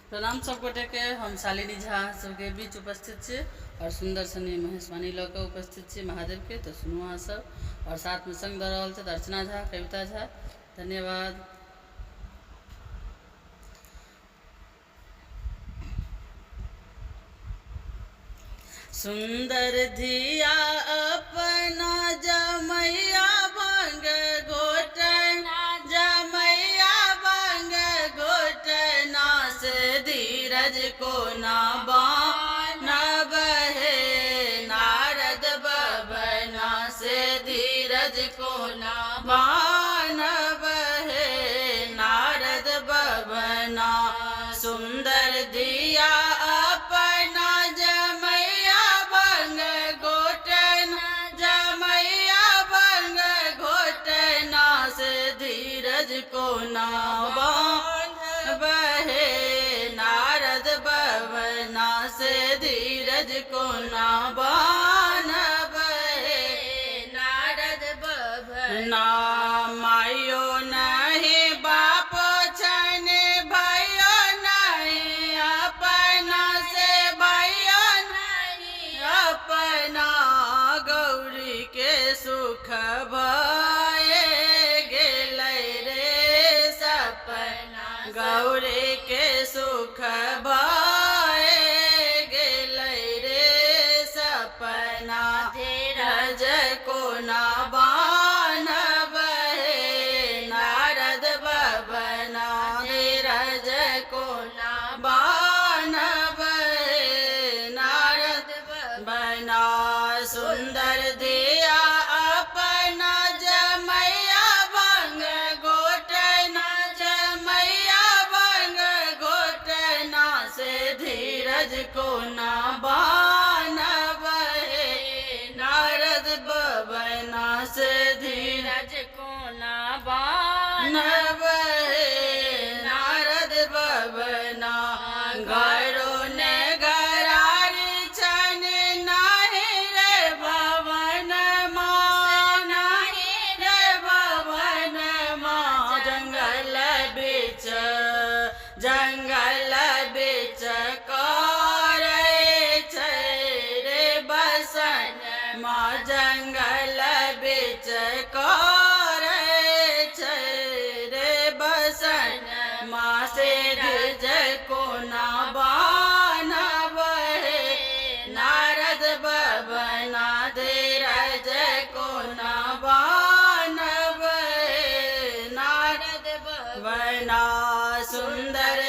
प्रणाम सब गोटे के। हम शालिनी झा सबके बीच उपस्थित छी और सुंदर सनी महेशवाणी लऽ कऽ उपस्थित छी महादेव के। तो सुनू अहाँ सब। और साथ में संग दऽ रहल छथि अर्चना झा, कविता झा। धन्यवाद। सुंदर धिया अपना जमैया बंग घोटना, जमैया बंग घोटना से धीरज को ना बानब हे। नारद बभना से धीरज को ना बानब हे। नारद बभना सुंदर धिया अपना जमैया बंग घोटना, जमैया बंग घोटना से धीरज को ना बांधब हे। नारद बभना से धीरज को ना बांधब हे। नारद बभना मायो नहीं बापो छन, भयो नहीं अपना से, भयो नहीं अपना। गौरी के सुख भये गेलै रे सपना, गौरी के सुख भये गेलै रे सपना। धीरज को ना बानब हे। नारद बभना धीरज को ना बानब हे। नारद बभना सुंदर धिया अपना जमैया बंग घोटना, जमैया बंग घोटना से धीरज को ना बानब हे। नारद बभना से धीरज को ना बानब हे। नारद बभना घरो ने घरारी छन, नाही रे भवन माँ, नाही रे भवन माँ। जंगल बीच, जंगल बीच करे छै रे बसन माँ। जंगल बीच करे छै रे बसन माँ से धीरज को ना बानब हे। नारद बभना धीरज को ना बानब हे। नारद बभना सुंदर